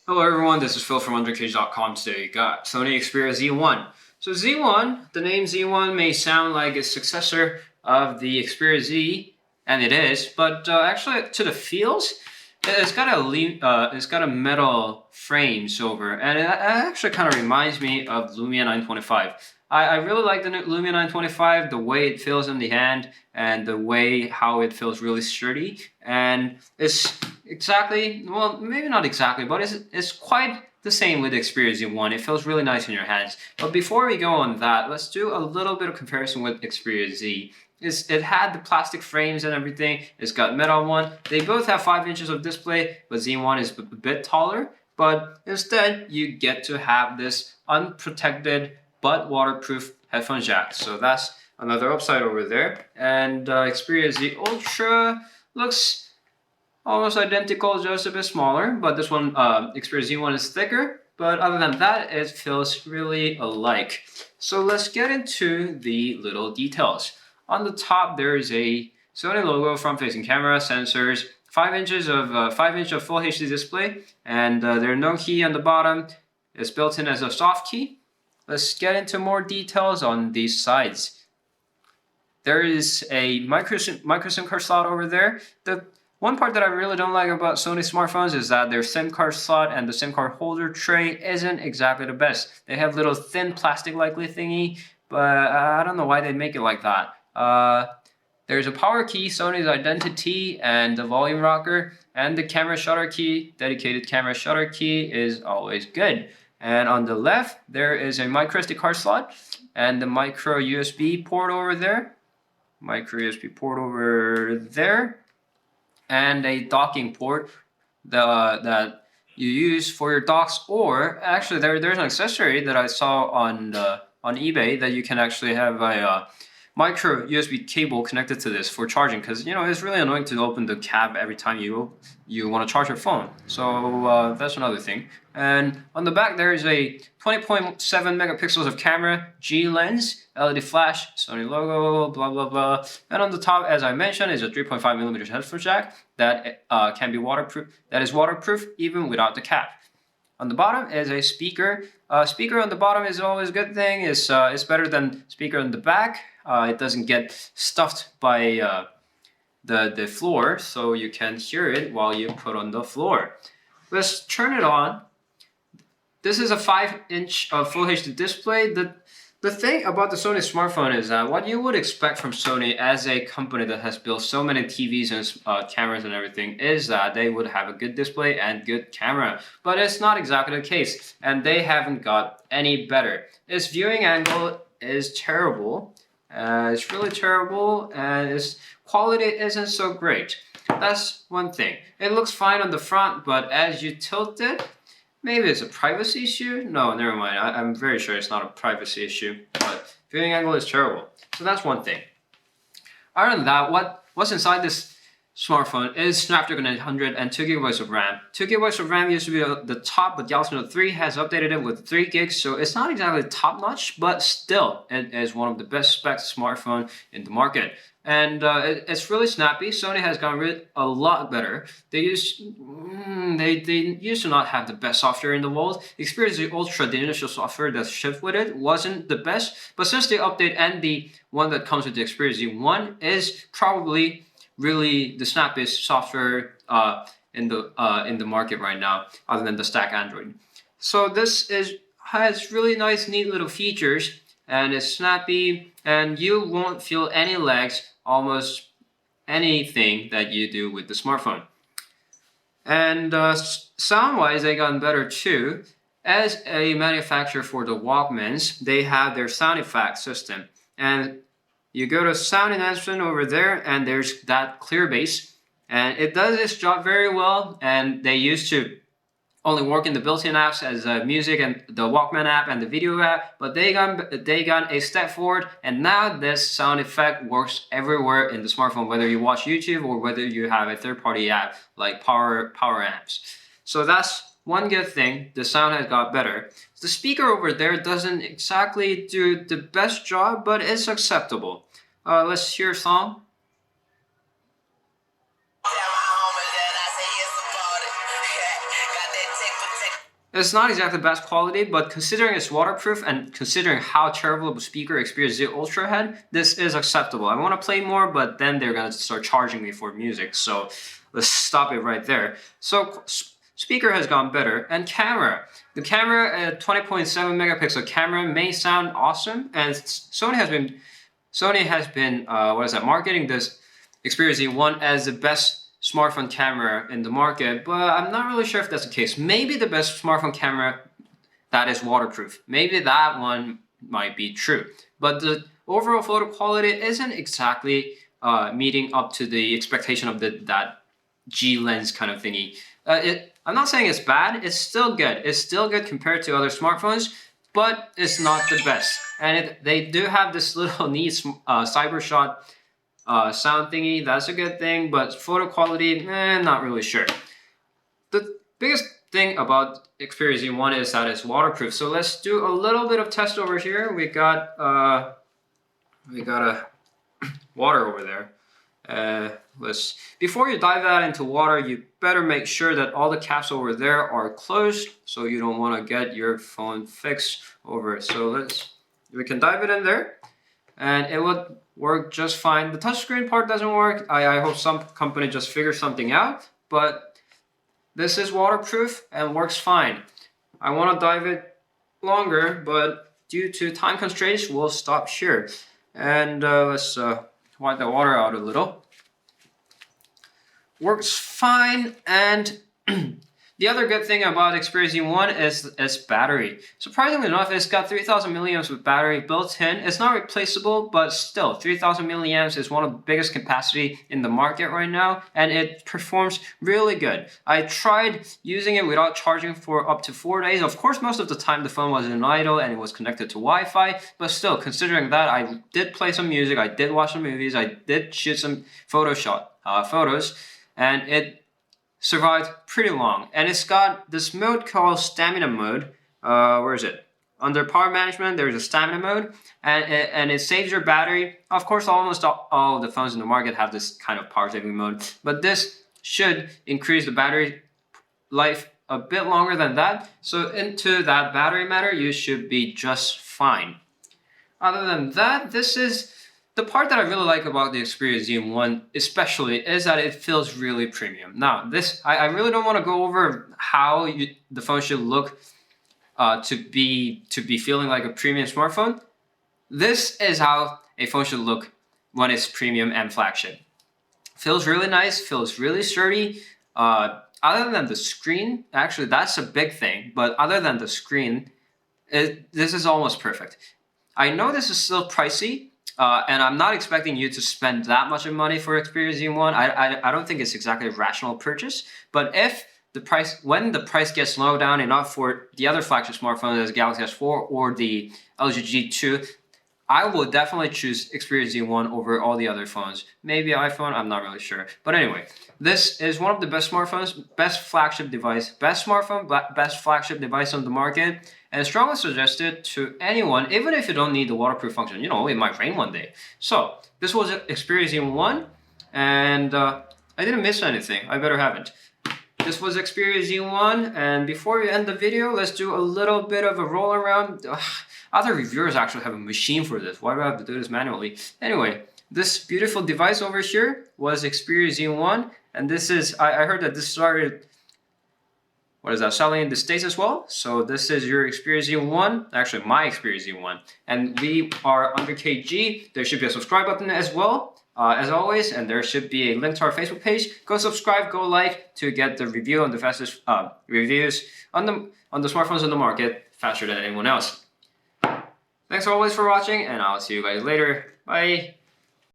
Hello everyone, this is Phil from underKG.com. Today we got Sony Xperia Z1. So Z1, the name Z1 may sound like a successor of the Xperia Z, and it is, but actually to the feels, it's got a metal frames over, and it actually kind of reminds me of Lumia 925. I really like the Lumia 925, the way it feels in the hand, and the way how it feels really sturdy, and it's exactly, well, maybe not exactly, but it's quite the same with the Xperia Z1. It feels really nice in your hands. But before we go on that, let's do a little bit of comparison with Xperia Z. It had the plastic frames and everything. It's got metal one. They both have 5 inches of display, but Z1 is a bit taller. But instead, you get to have this unprotected but waterproof headphone jack. So that's another upside over there. And Xperia Z Ultra looks almost identical, just a bit smaller, but this one, Xperia Z1 is thicker, but other than that, it feels really alike. So let's get into the little details. On the top, there is a Sony logo, front-facing camera, sensors, 5 inch of full HD display, and there are no key on the bottom. It's built in as a soft key. Let's get into more details on these sides. There is a micro SIM card slot over there. The one part that I really don't like about Sony smartphones is that their SIM card slot and the SIM card holder tray isn't exactly the best. They have little thin plastic-likely thingy, but I don't know why they make it like that. There's a power key, Sony's identity, and the volume rocker, and the camera shutter key. Dedicated camera shutter key is always good. And on the left, there is a micro SD card slot and the micro USB port over there. Micro USB port over there. And a docking port that you use for your docks, or actually there's an accessory that I saw on eBay that you can actually have a micro USB cable connected to this for charging, because it's really annoying to open the cab every time you want to charge your phone. So that's another thing. And on the back there is a 20.7 megapixels of camera, G lens, LED flash, Sony logo, blah blah blah. And on the top, as I mentioned, is a 3.5 millimeter headphone jack that can be waterproof. That is waterproof even without the cap. On the bottom is a speaker. Speaker on the bottom is always a good thing. It's better than speaker on the back. It doesn't get stuffed by the floor, so you can hear it while you put on the floor. Let's turn it on. This is a 5-inch full HD display. The thing about the Sony smartphone is that what you would expect from Sony as a company that has built so many TVs and cameras and everything is that they would have a good display and good camera. But it's not exactly the case, and they haven't got any better. Its viewing angle is terrible. It's really terrible, and its quality isn't so great. That's one thing. It looks fine on the front, but as you tilt it, maybe it's a privacy issue? No, never mind. I'm very sure it's not a privacy issue, but viewing angle is terrible. So that's one thing. Other than that, what's inside this smartphone is Snapdragon 800 and 2 gigabytes of RAM. 2 gigabytes of RAM used to be the top, but Galaxy Note 3 has updated it with 3 gigs, so it's not exactly top notch, but still, it is one of the best specs smartphone in the market. And it's really snappy. Sony has gotten a lot better. They used to not have the best software in the world. Xperia Z Ultra, the initial software that shipped with it, wasn't the best. But since the update and the one that comes with the Xperia Z1 is probably really the snappiest software in the market right now, other than the stack Android. So this has really nice, neat little features, and it's snappy, and you won't feel any lags almost anything that you do with the smartphone. And sound-wise, they gotten better too. As a manufacturer for the Walkmans, they have their sound effect system, and you go to sound enhancement over there, and there's that clear bass, and it does its job very well. And they used to only work in the built-in apps as music and the Walkman app and the video app, but they got a step forward, and now this sound effect works everywhere in the smartphone, whether you watch YouTube or whether you have a third-party app like Power Amps. So that's one good thing. The sound has got better. The speaker over there doesn't exactly do the best job, but it's acceptable. Let's hear a song. It's not exactly best quality, but considering it's waterproof and considering how terrible of a speaker Xperia Z Ultra had, this is acceptable. I want to play more, but then they're going to start charging me for music, so let's stop it right there. So speaker has gone better, and camera. The camera at 20.7 megapixel camera may sound awesome, and Sony has been marketing this Xperia Z1 as the best smartphone camera in the market, but I'm not really sure if that's the case. Maybe the best smartphone camera that is waterproof. Maybe that one might be true. But the overall photo quality isn't exactly meeting up to the expectation of that G lens kind of thingy. I'm not saying it's bad. It's still good. It's still good compared to other smartphones, but it's not the best. And they do have this little neat CyberShot sound thingy. That's a good thing, but photo quality, not really sure. The biggest thing about Xperia Z1 is that it's waterproof. So let's do a little bit of test over here. We got a water over there. Before you dive that into water, you better make sure that all the caps over there are closed, so you don't want to get your phone fixed over it. So we can dive it in there, and it would work just fine. The touchscreen part doesn't work. I hope some company just figures something out, but this is waterproof and works fine. I want to dive it longer, but due to time constraints, we'll stop here. And let's wipe the water out a little. Works fine, and the other good thing about Xperia Z1 is its battery. Surprisingly enough, it's got 3000 milliamps with battery built in. It's not replaceable, but still, 3000 milliamps is one of the biggest capacity in the market right now, and it performs really good. I tried using it without charging for up to 4 days. Of course, most of the time the phone was in idle and it was connected to Wi-Fi, but still, considering that, I did play some music, I did watch some movies, I did shoot some photos, and it survived pretty long. And it's got this mode called stamina mode. Where is it? Under power management, there's a stamina mode, and it saves your battery. Of course, almost all of the phones in the market have this kind of power saving mode, but this should increase the battery life a bit longer than that. So into that battery matter, you should be just fine. Other than that, this is the part that I really like about the Xperia Z1 especially is that it feels really premium. Now, I really don't want to go over how the phone should look to be feeling like a premium smartphone. This is how a phone should look when it's premium and flagship. Feels really nice, feels really sturdy. Other than the screen, actually that's a big thing, but other than the screen, this is almost perfect. I know this is still pricey, and I'm not expecting you to spend that much money for Xperia Z1. I don't think it's exactly a rational purchase, but when the price gets low down enough for the other flagship smartphones as Galaxy S4 or the LG G2, I will definitely choose Xperia Z1 over all the other phones. Maybe iPhone, I'm not really sure. But anyway, this is one of the best smartphones, best flagship device, best smartphone, best flagship device on the market, and strongly suggested to anyone, even if you don't need the waterproof function. You know, it might rain one day. So, this was Xperia Z1, and I didn't miss anything. I better haven't. This was Xperia Z1, and before we end the video, let's do a little bit of a roll around. Other reviewers actually have a machine for this. Why do I have to do this manually? Anyway, this beautiful device over here was Xperia Z1, and this is, I heard that this started, selling in the States as well. So this is your Xperia Z1, actually my Xperia Z1. And we are underKG. There should be a subscribe button as well, as always, and there should be a link to our Facebook page. Go subscribe, go like to get the review on the fastest reviews on the smartphones on the market faster than anyone else. Thanks always for watching, and I'll see you guys later. Bye!